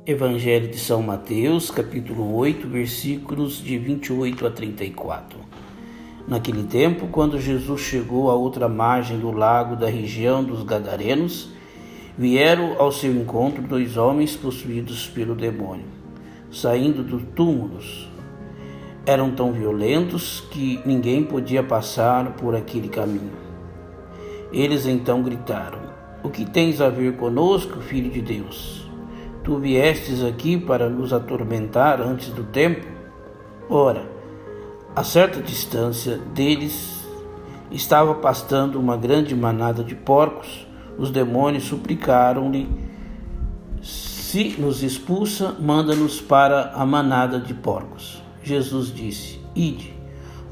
Evangelho de São Mateus, capítulo 8, versículos de 28 a 34. Naquele tempo, quando Jesus chegou à outra margem do lago da região dos Gadarenos, vieram ao seu encontro 2 homens possuídos pelo demônio, saindo dos túmulos. Eram tão violentos que ninguém podia passar por aquele caminho. Eles então gritaram: "O que tens a ver conosco, Filho de Deus? Tu viestes aqui para nos atormentar antes do tempo?" Ora, a certa distância deles estava pastando uma grande manada de porcos. Os demônios suplicaram-lhe: "Se nos expulsa, manda-nos para a manada de porcos." Jesus disse: "Ide."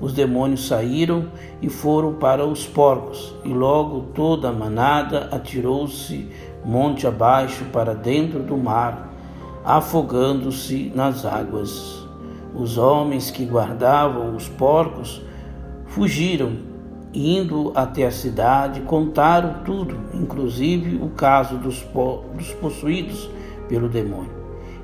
Os demônios saíram e foram para os porcos, e logo toda a manada atirou-se monte abaixo para dentro do mar, afogando-se nas águas. Os homens que guardavam os porcos fugiram, indo até a cidade, contaram tudo, inclusive o caso dos possuídos pelo demônio.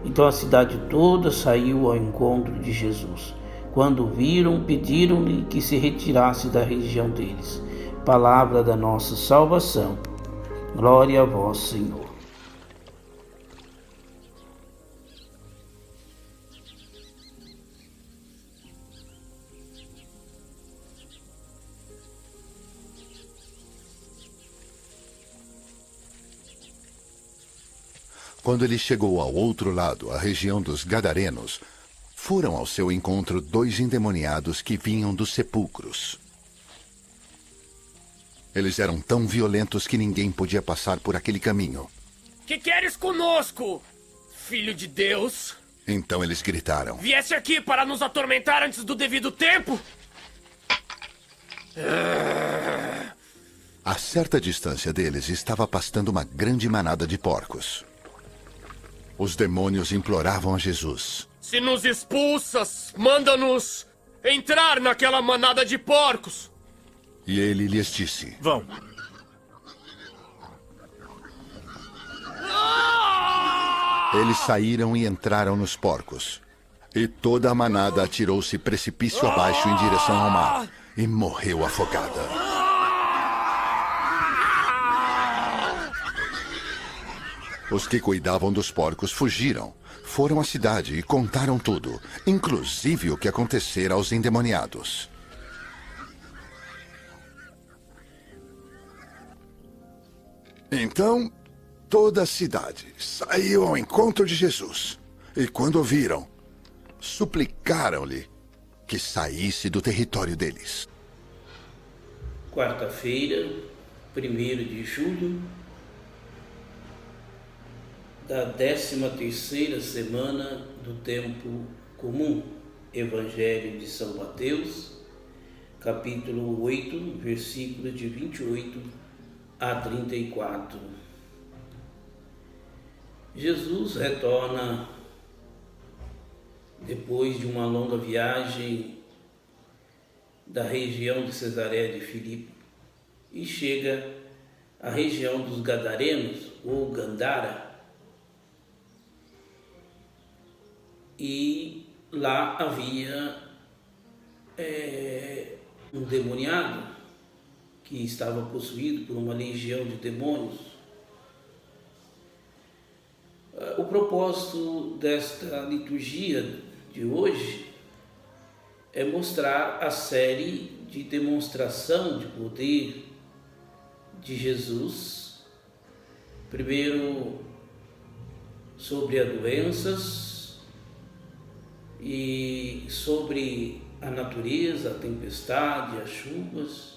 Então a cidade toda saiu ao encontro de Jesus. Quando o viram, pediram-lhe que se retirasse da região deles. Palavra da nossa salvação. Glória a vós, Senhor. Quando ele chegou ao outro lado, a região dos Gadarenos, foram ao seu encontro 2 endemoniados que vinham dos sepulcros. Eles eram tão violentos que ninguém podia passar por aquele caminho. Que queres conosco, Filho de Deus? Então eles gritaram: Vieste aqui para nos atormentar antes do devido tempo? A certa distância deles estava pastando uma grande manada de porcos. Os demônios imploravam a Jesus: Se nos expulsas, manda-nos entrar naquela manada de porcos. E ele lhes disse: Vão. Eles saíram e entraram nos porcos. E toda a manada atirou-se precipício abaixo em direção ao mar e morreu afogada. Os que cuidavam dos porcos fugiram, foram à cidade e contaram tudo, inclusive o que acontecera aos endemoniados. Então, toda a cidade saiu ao encontro de Jesus. E quando o viram, suplicaram-lhe que saísse do território deles. Quarta-feira, 1º de julho da 13ª semana do tempo comum. Evangelho de São Mateus, capítulo 8, versículos de 28 a 34. Jesus retorna depois de uma longa viagem da região de Cesareia de Filipe e chega à região dos Gadarenos, ou Gandara, e lá havia um demoniado que estava possuído por uma legião de demônios. O propósito desta liturgia de hoje é mostrar a série de demonstração de poder de Jesus, primeiro sobre as doenças e sobre a natureza, a tempestade, as chuvas,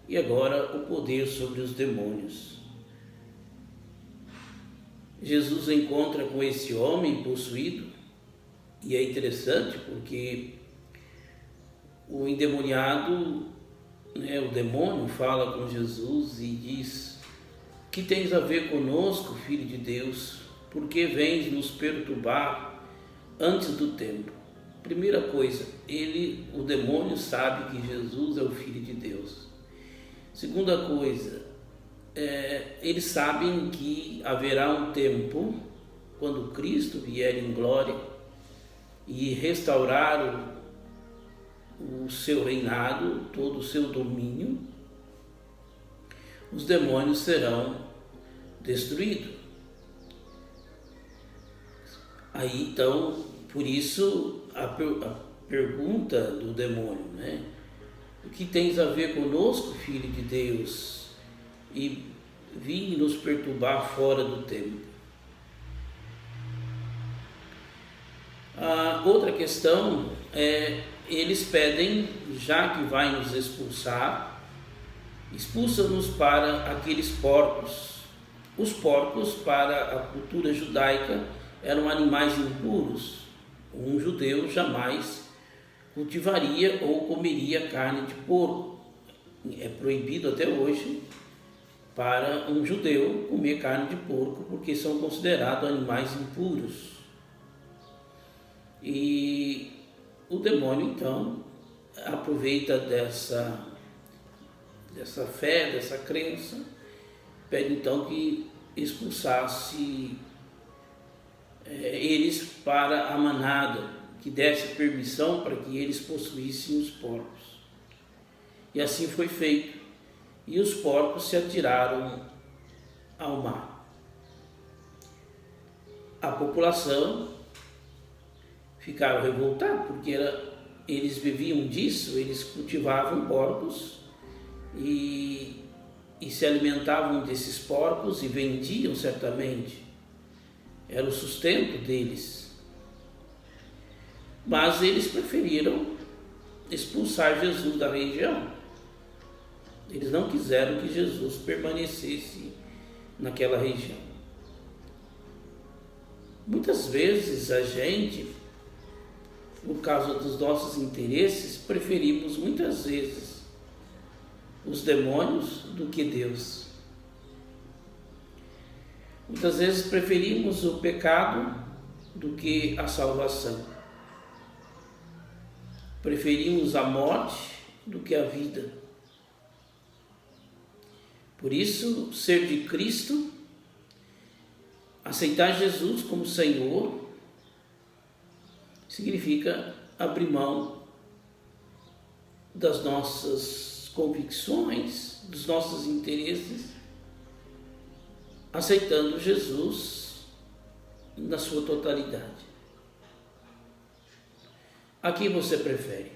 e agora o poder sobre os demônios. Jesus encontra com esse homem possuído, e é interessante porque o endemoniado, o demônio, fala com Jesus e diz: "Que tens a ver conosco, Filho de Deus? Por que vens nos perturbar antes do tempo?" Primeira coisa, o demônio sabe que Jesus é o Filho de Deus. Segunda coisa, eles sabem que haverá um tempo quando Cristo vier em glória e restaurar o seu reinado, todo o seu domínio, os demônios serão destruídos. Aí então, por isso a pergunta do demônio, né? O que tens a ver conosco, Filho de Deus, e vim nos perturbar fora do tempo? A outra questão é, eles pedem, já que vai nos expulsar, expulsa-nos para aqueles porcos. Os porcos, para a cultura judaica, eram animais impuros. Um judeu jamais cultivaria ou comeria carne de porco. É proibido até hoje para um judeu comer carne de porco, porque são considerados animais impuros. E o demônio, então, aproveita dessa fé, dessa crença, pede então que expulsasse eles para a manada, que desse permissão para que eles possuíssem os porcos. E assim foi feito. E os porcos se atiraram ao mar. A população ficaram revoltados, porque eles viviam disso, eles cultivavam porcos e se alimentavam desses porcos e vendiam certamente. Era o sustento deles. Mas eles preferiram expulsar Jesus da região. Eles não quiseram que Jesus permanecesse naquela região. Muitas vezes a gente, por causa dos nossos interesses, preferimos muitas vezes os demônios do que Deus. Muitas vezes preferimos o pecado do que a salvação. Preferimos a morte do que a vida. Por isso, ser de Cristo, aceitar Jesus como Senhor, significa abrir mão das nossas convicções, dos nossos interesses, aceitando Jesus na sua totalidade. A quem você prefere?